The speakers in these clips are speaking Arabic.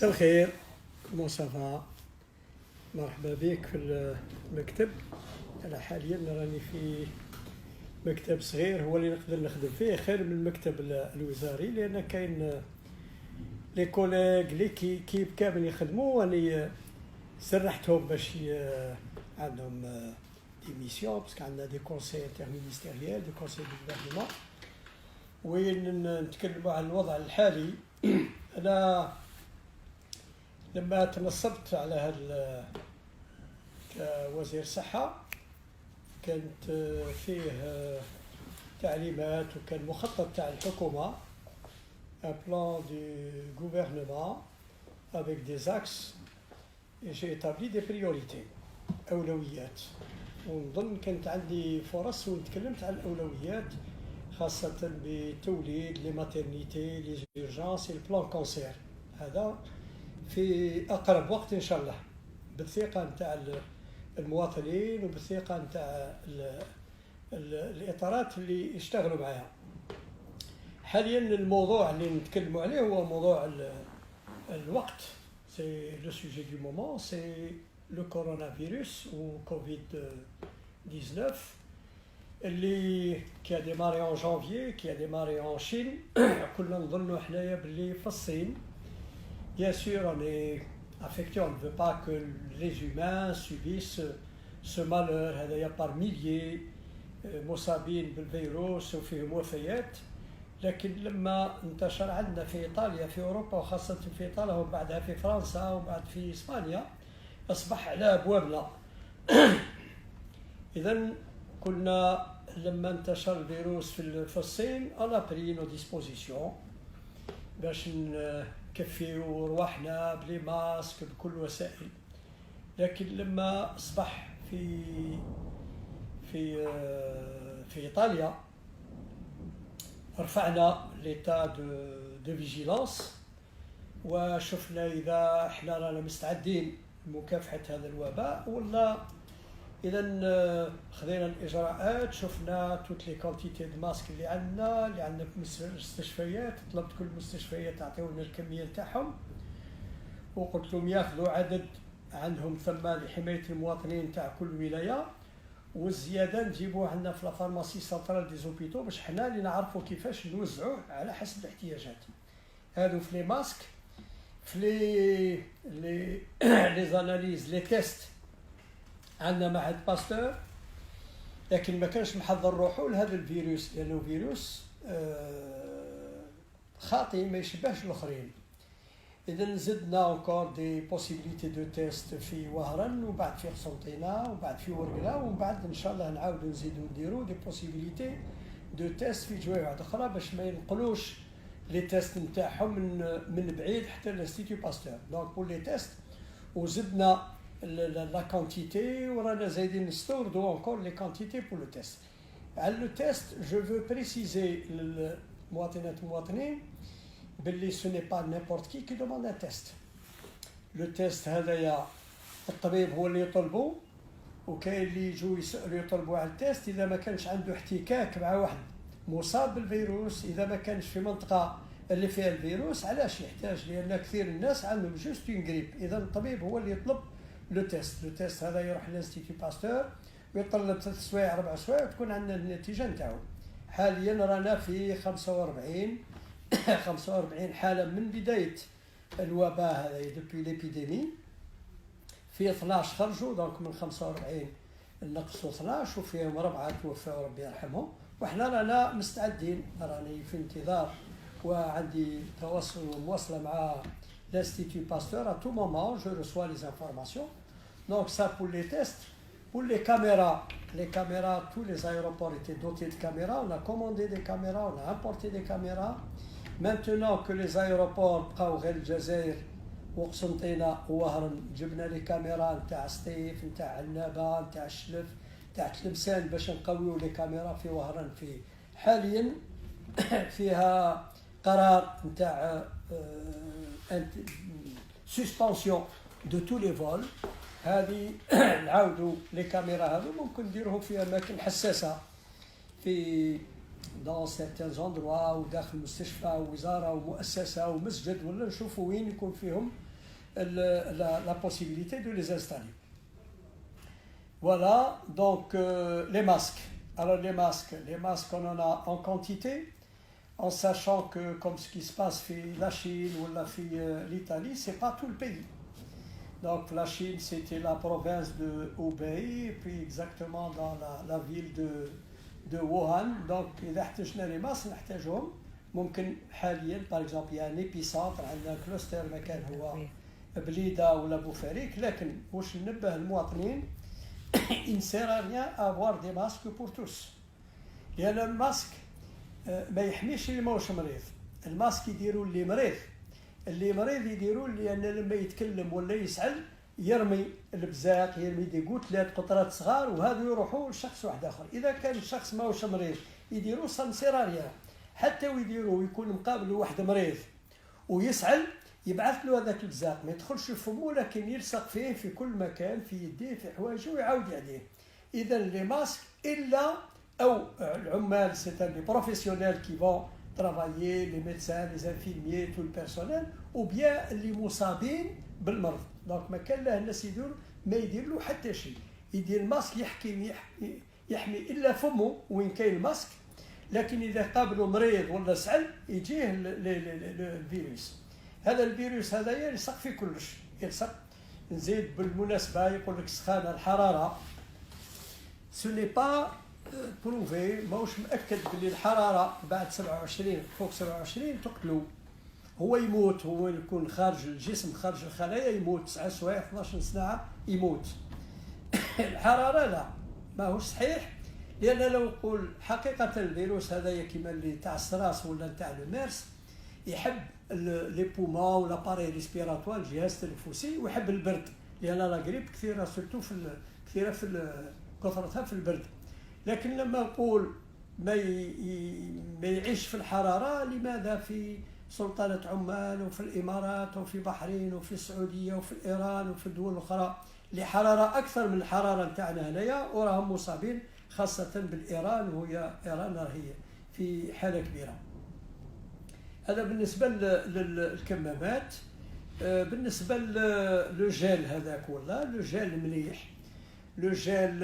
مساء الخير. كومون سافا؟ مرحبا بك في المكتب. أنا حاليا راني في مكتب صغير هو اللي نقدر نخدم فيه خير من المكتب الوزاري، لأن كاين لي كوليغ لي كيب كامل يخدموا، واني سرحتهم باش عندهم دي ميسيون، باسكو عندنا دي كونسي انترمينيستيريال، دي كونسي دو غوفرنمون، وين نتكلموا على الوضع الحالي. أنا لما تنصبت على هذا كوزير صحة كانت فيه تعليمات وكان مخطط تاع الحكومة، un plan du gouvernement avec des axes, et j'ai établi des priorités، أولويات. ونظن كانت عندي فرص وتكلمت عن الأولويات، خاصة بتوليد لي ماترنيتي لي زورجانس البلان كونسير. هذا في أقرب وقت إن شاء الله، بالثقة نتاع المواطنين وبالثقة نتاع الإطارات اللي يشتغلوا معها. حاليا الموضوع اللي نتكلموا عليه هو موضوع الوقت، سي لو سوجي دو مومون، سي لو كورونا فيروس و كوفيد 19 اللي كي ديماري en janvier، كي ديماري en Chine. كلنا نظنوا حنايا باللي في الصين. Bien sûr, on est affecté, on ne veut pas que les humains subissent ce malheur. هذايا par milliers مصابين بالفيروس وفيهم وفيات. لكن لما انتشر عندنا في إيطاليا في أوروبا، وخاصة في إيطاليا وبعدها في فرنسا وبعد في إسبانيا، أصبح على أبوابنا. إذن كنا لما انتشر الفيروس في الصين on a pris nos dispositions باش نكفيو رواحنا بلي ماسك بكل وسائل. لكن لما أصبح في إيطاليا رفعنا ليتا دو فيجيلانس، وشفنا إذا احنا رانا مستعدين لمكافحة هذا الوباء ولا. إذا خذينا الإجراءات، شفنا توت لي كونتيتي دو ماسك اللي عندنا في المستشفيات، طلبت كل المستشفيات تعطيونا الكمية تاعهم، وقلت لهم ياخذوا عدد عندهم ثم لحماية المواطنين تاع كل ولاية، والزيادة نجيبوه عندنا في لافارماسي سنترال دي زوبيتو باش حنا اللي نعرفوا كيفاش نوزعوه على حسب الاحتياجات. هادو في لي ماسك، في لي زاناليز لي تيست عندنا معهد باستور، لكن ما كانش محضر روحه لهذا الفيروس، لأنه فيروس خاطئ ما يشبهش الآخرين. إذا زدنا encore دي بوسيبيليتي دو تيست في وهران، وبعد في قسنطينة، وبعد في ورقلة، وبعد إن شاء الله نعاودو نزيدو نديرو دي بوسيبيليتي دو تيست في جويعات أخرى باش ما ينقلوش لي تيست نتاعهم من بعيد حتى لانستيتيو باستور. دونك بور لي تيست وزدنا la quantité, ورانا زايدين نستوردو encore les quantités pour le test. على le test, je veux préciser للمواطنات والمواطنين باللي ce n'est pas n'importe qui demande un test. Le test هذايا الطبيب هو اللي يطلبه، وكاين اللي يجوا يسألوا يطلبوا على التيست إذا ما كانش عنده احتكاك مع واحد مصاب بالفيروس، إذا ما كانش في منطقة اللي فيها الفيروس. علاش يحتاج؟ لأن كثير الناس عندهم جوست اون غريب. إذا الطبيب هو اللي يطلب لو تيست. لو تيست هذا يروح للانستيتيو باستور ويطلب 3 سوايع 4 سوايع وتكون عندنا النتيجة نتاعو. حاليا رانا في 45 حالة من بداية الوباء هذا دوبي ليبيديمي. في 12 خرجوا، دونك من 45 نقصوا 12 وفيهم 4 توفوا ربي يرحمهم. وحنا رانا مستعدين، راني في انتظار وعندي تواصل ومواصلة مع l'Institut Pasteur. À tout moment, je reçois les informations. Donc ça pour les tests. Pour les caméras, tous les aéroports étaient dotés de caméras. On a commandé des caméras, on a importé des caméras. Maintenant que les aéroports بقاو غير الجزائر وقسنطينة ووهران، جبنا لي كاميرا نتاع سطيف، نتاع عنابة، نتاع الشلف، نتاع تلمسان باش نقويو لي كاميرا في وهران. في حاليا فيها قرار نتاع suspension de tous les vols. هذه نعاودوا لي كاميرا هذو ممكن نديروهم في أماكن حساسة، في dans certains endroits وداخل مستشفى ووزارة ومؤسسة ومسجد، ولا نشوفوا وين يكون فيهم la possibilité de les installer. Voilà, donc les masques. Alors les masques, on en a en quantité, en sachant que comme ce qui se passe dans la Chine ou l'Italie, c'est pas tout le pays. Donc la Chine, c'était la province de Hubei, et puis exactement dans la ville de Wuhan. Donc إذا احتاجنا les masques نحتاجهم. ممكن حاليا par exemple il y a un épicentre عندنا كلوستر مكان هو بليده ولا بوفاريك، لكن واش ننبه المواطنين il ne sert à rien à avoir des masques pour tous. لأن الماسك ما يحميش اللي ماهوش مريض. الماسك يديروا اللي مريض يديروا لأن لما يتكلم ولا يسعل يرمي البزاق، يرمي دي قتلات قطرات صغار، وهذا يروحوا لشخص واحد آخر. إذا كان الشخص ماهوش مريض يديروا سانسيراريا، حتى ويديروا يكون مقابل واحد مريض ويسعل يبعث له هذاك البزاق، ما يدخلش فمه لكن يلصق فيه في كل مكان، في يديه في حوايجه ويعاود يعديه. إذا لي ماسك إلا أو العمال سيتان لي بروفيسيونيل كي فون ترافايي، لي ميدسان لي انفيرميي تو البيرسونيل، او بيان اللي مصابين بالمرض. دونك ما كان له الناس ما يدير له حتى شيء. يدير الماسك يحمي إلا فمه وين كاين الماسك، لكن إذا قابلوا مريض ولا سعل يجيه الفيروس. هذا الفيروس هذايا يلصق في كلش، يلصق. نزيد بالمناسبة يقول لك سخانة الحرارة سو ني با بروفي، ماهوش مأكد بلي الحرارة بعد 27 فوق 27 تقتلو، هو يموت، هو يكون خارج الجسم خارج الخلايا يموت 9 سوايع 12 ساعة يموت. الحرارة لا، ماهوش صحيح، لأن لو نقول حقيقة الفيروس هذايا كيما اللي تاع السراس ولا تاع الميرس يحب لي بومون ولا باري ريسبيراتوار الجهاز التنفسي، ويحب البرد، لأن لا غريب كثيرة سورتو كثيرة كثرتها في البرد. لكن لما نقول ما يعيش في الحرارة، لماذا في سلطنة عمان وفي الإمارات وفي بحرين وفي السعودية وفي إيران وفي الدول الأخرى لحرارة أكثر من الحرارة نتاعنا هنايا، وراهم مصابين خاصة بالإيران، وهي إيران راهي في حالة كبيرة. هذا بالنسبة للكمامات. بالنسبة للجيل هذاك ولا الجيل مليح، لو جيل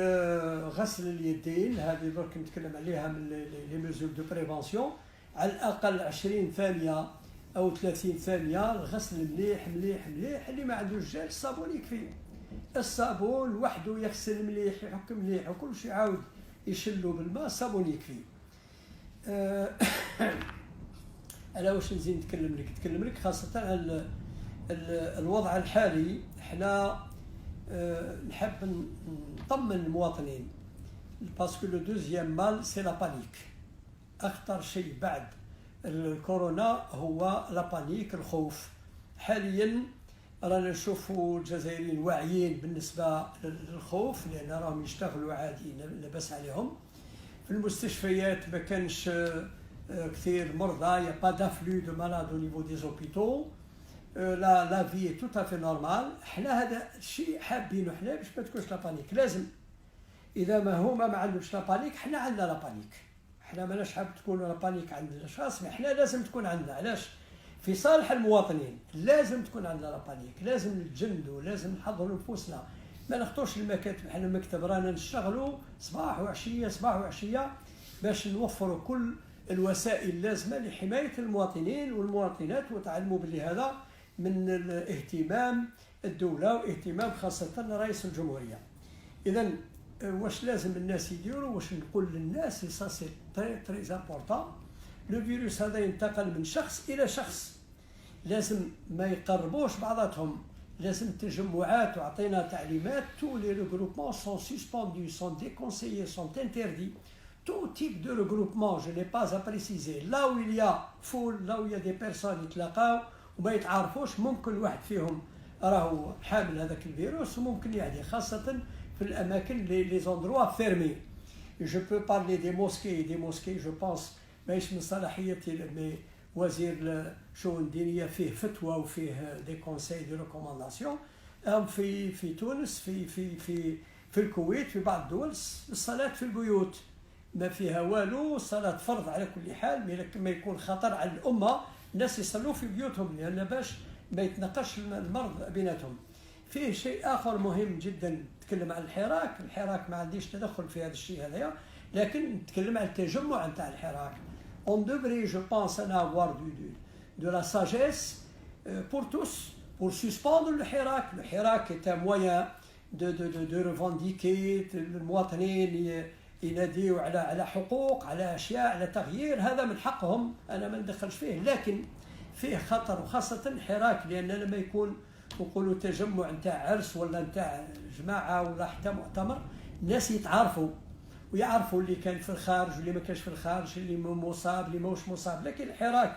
غسل اليدين، هذه درك نتكلم عليها من لي ميزور دو بريفونسيون، على الأقل 20 ثانية أو 30 ثانية الغسل مليح مليح مليح. اللي ما عندوش جيل الصابون يكفي، الصابون وحده يغسل مليح يحك مليح وكل شيء عاود يشلو بالماء، الصابون يكفي. أنا واش نزيد نتكلم لك خاصة على الوضع الحالي. احنا نحب نطمن المواطنين باسكو لو دوزيام مال سي لا بانيك. اخطر شيء بعد الكورونا هو لا بانيك، الخوف. حاليا رانا نشوفوا الجزائريين واعيين بالنسبه للخوف، لان راهم يشتغلوا عادي لاباس عليهم. في المستشفيات ما كانش كثير مرضى، يا با دافلو دو مالاد او نيفو دي زوبيتو، لا في تو افي نورمال. حنا هذا الشيء حابينه حنا باش ما تكونش لا بانيك. لازم اذا ما هما ما عندهمش لا بانيك، حنا عندنا لا بانيك. حنا ماناش حاب تكون لا بانيك عند الاشخاص، ما حنا لازم تكون عندنا. علاش؟ في صالح المواطنين لازم تكون عندنا لا بانيك، لازم نتجندوا، لازم نحضروا نفوسنا، ما نخطوش المكاتب. حنا المكتب رانا نشتغلوا صباح وعشيه صباح وعشيه باش نوفروا كل الوسائل اللازمه لحمايه المواطنين والمواطنات، وتعلموا باللي هذا من الاهتمام الدوله واهتمام خاصه رئيس الجمهوريه. اذا واش لازم الناس يديروا؟ واش نقول للناس سا سي تري تري امبورطون. لو فيروس هذا ينتقل من شخص الى شخص، لازم ما يقربوش بعضاتهم، لازم تجمعات. وعطينا تعليمات تو لي ريغروبمون سون سسبوندو سون ديكونسيي سون انتردي. Tout type de regroupement, je n'ai pas à préciser. Là où il y a foule, là où il y a des personnes يتلاقاو وما يتعارفوش، ممكن واحد فيهم راهو حامل هذاك الفيروس وممكن يعدي، خاصة في الأماكن les endroits fermés. Je peux parler des mosquées, je pense ماهيش من صلاحيتي، وزير الشؤون الدينية فيه فتوى وفيه دي كونساي دي ريكومانداسيون. في تونس، في الكويت، في بعض الدول الصلاة في البيوت ما فيها والو، صلاة فرض على كل حال، ما يكون خطر على الأمة الناس يصلوا في بيوتهم، لأن باش ما يتناقش المرض بيناتهم. فيه شيء اخر مهم جدا، نتكلم عن الحراك ما عنديش تدخل في هذا الشيء هذايا، لكن نتكلم عن التجمع نتاع الحراك. on devrait je pense en avoir de la sagesse pour tous pour suspendre le حراك est un moyen de revendiquer. المواطنين يناديوا على حقوق، على اشياء، على تغيير، هذا من حقهم، انا ما ندخلش فيه، لكن فيه خطر، وخاصه الحراك، لان لما يكون نقولوا تجمع نتاع عرس ولا نتاع جماعه ولا حتى مؤتمر، الناس يتعارفوا ويعرفوا اللي كان في الخارج واللي ما كانش في الخارج، اللي مصاب اللي ماهوش مصاب. لكن الحراك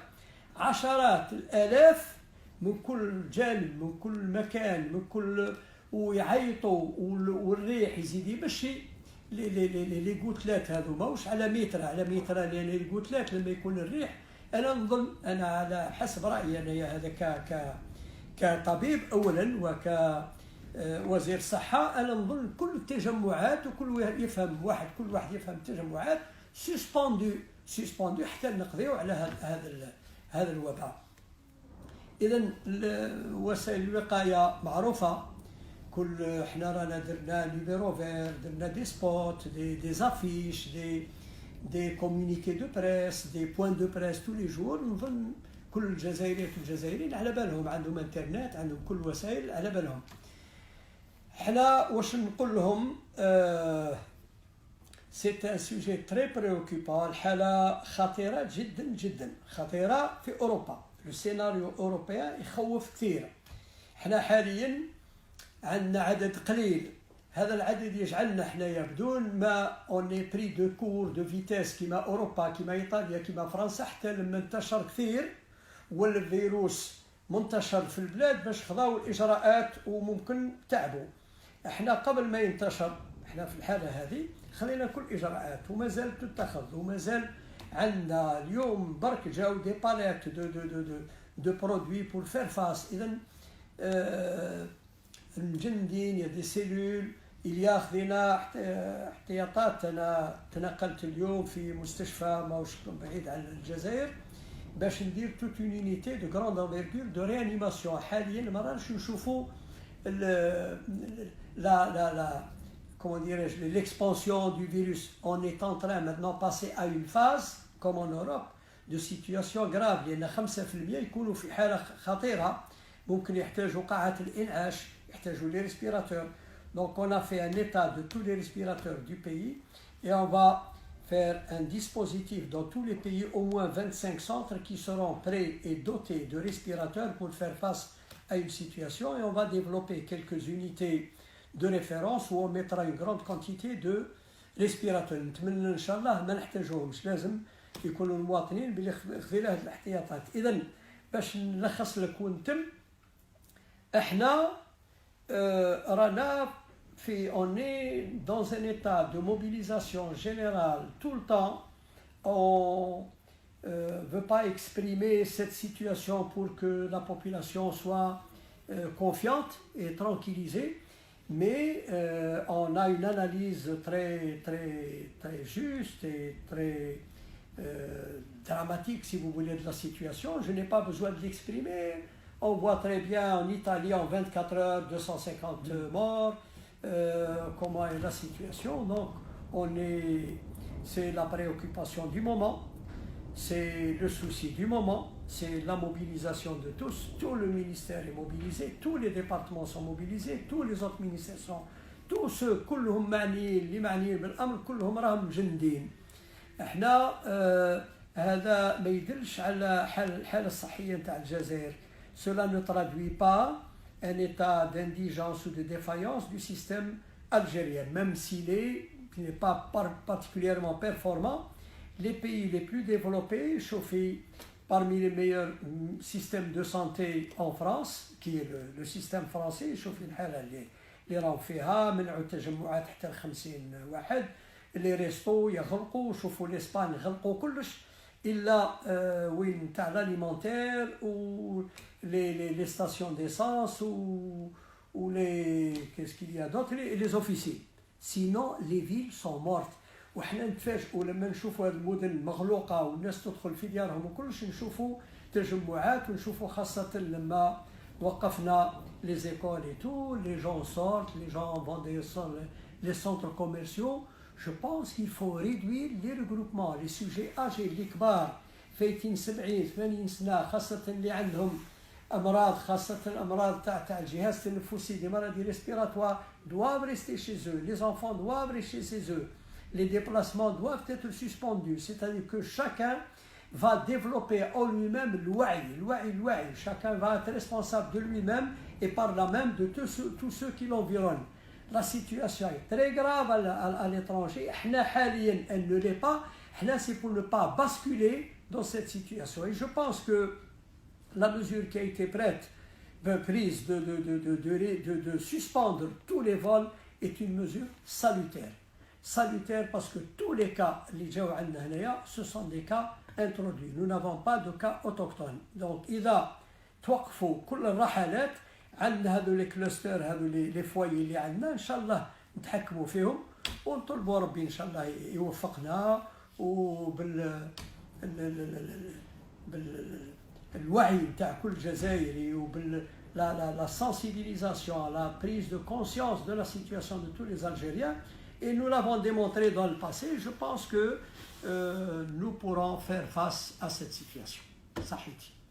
عشرات الالاف من كل جانب، من كل مكان، من كل، ويعيطوا والريح يزيد يمشي. لي قوتلات هذو ماهوش على متر لان لي قوتلات لما يكون الريح، انا نظن، انا على حسب رايي انا هذا كطبيب اولا وكوزير صحه، انا نظن كل التجمعات وكل واحد يفهم التجمعات سسبوندو حتى نقضيو على هذا الوباء. اذا وسائل الوقايه معروفه، كل حنا رانا درنا نيميرو فير، درنا دي سبوت، دي زافيش، دي كومونيكي دو بريس، دي بوين دو بريس تو لي جور. نظن كل الجزائريين على بالهم، عندهم انترنت، عندهم كل وسائل على بالهم. حنا واش نقول لهم؟ سي ان سوجي تري بريوكوبون، الحاله خطيره جدا جدا، خطيره في اوروبا. السيناريو اوروبيا يخوف كثير. حنا حاليا عندنا عدد قليل، هذا العدد يجعلنا حنايا بدون ما اوني بري دو كور دو فيتيس كيما اوروبا، كيما ايطاليا، كيما فرنسا، حتى لما انتشر كثير والفيروس منتشر في البلاد باش خذاو الاجراءات وممكن تعبوا. احنا قبل ما ينتشر، احنا في الحاله هذه خلينا كل اجراءات ومازال تتخذ، ومازال عندنا اليوم برك جاو دي باليت دو برودوي بور فير فاس. اذا المجندين يا دي سيلول اللي خذينا احتياطات. انا تنقلت اليوم في مستشفى ماهوش بعيد عن الجزائر باش ندير توت اون يونيتي دو غراند انفيرغور دو ريانيماسيون. حاليا ما راش نشوفوا لا comment dirais-je, l'expansion du virus. On est en train maintenant de passer à une phase, comme en Europe, de situation grave. لأن 5% يكونوا في حالة خطيرة، ممكن يحتاجوا قاعة الإنعاش، يحتاجوا les respirateurs. Donc on a fait un état de tous les respirateurs du pays et on va faire un dispositif dans tous les pays, au moins 25 centres qui seront prêts et dotés de respirateurs pour faire face à une situation, et on va développer quelques unités de référence où on mettra une grande quantité de respirateurs. نتمنى ان شاء الله ما نحتاجوهمش، لازم يكونوا المواطنين باللي خذينا هذه الاحتياطات. اذا باش نلخص لك ونتم، احنا رانا on est dans un état de mobilisation générale tout le temps. On veut pas exprimer cette situation pour que la population soit confiante et tranquillisée, mais on a une analyse très juste et très dramatique, si vous voulez, de la situation. Je n'ai pas besoin de l'exprimer. On voit très bien en Italie en 24 heures 250 morts, comment est la situation. Donc c'est la préoccupation du moment, c'est le souci du moment, c'est la mobilisation de tous. Tout le ministère est mobilisé, tous les départements sont mobilisés, tous les autres ministères sont, tous ceux كلهم معنيين اللي معنيين بالامر كلهم راهم مجندين. احنا هذا ما يدلش على الحاله الصحيه نتاع الجزائر. Cela ne traduit pas un état d'indigence ou de défaillance du système algérien, même s'il n'est pas particulièrement performant. Les pays les plus développés, chauffés parmi les meilleurs systèmes de santé en France, qui est le système français, chauffé الحالة اللي راهو فيها منعوا التجمعات حتى 50 واحد، اللي ريستو يغلقوا، شوفوا الاسبان غلقوا كلش الا وين تاع l'alimenteur ou les stations d'essence ou les qu'est-ce qu'il y a d'autre, les officiers. Sinon les villes sont mortes. وحنا نتفاجئوا لما نشوفوا هذه المدن مغلوقه والناس تدخل في ديارهم وكلش، نشوفوا تجمعات، ونشوفوا خاصه لما وقفنا les écoles et tout, les gens sortent, les gens vont les centres commerciaux. Je pense qu'il faut réduire les regroupements, les sujets âgés, les كبار فايتين 70 80 سنة خاصة اللي عندهم أمراض خاصة الأمراض تاع الجهاز التنفسي des maladies respiratoires doivent rester chez eux, les enfants doivent rester chez eux, les déplacements doivent être suspendus, c'est-à-dire que chacun va développer en lui-même الوعي, chacun va être responsable de lui-même et par là même de tous ceux qui l'environnent. La situation est très grave à l'étranger. Elle ne l'est pas. C'est pour ne pas basculer dans cette situation. Et je pense que la mesure qui a été prise de suspendre tous les vols est une mesure salutaire. Salutaire parce que tous les cas, ce sont des cas introduits. Nous n'avons pas de cas autochtones. Donc, إذا توقفوا كل الرحلات عندنا هذو لي كلوستر هذو لي فوايي اللي عندنا ان شاء الله نتحكموا فيهم ونطلبوا ربي ان شاء الله يوفقنا وبال بالوعي نتاع كل جزائري وبال la sensibilisation, la prise de conscience de la situation de tous les Algériens, et nous l'avons démontré dans le passé. Je pense que nous pourrons faire face à cette situation. Sahiti.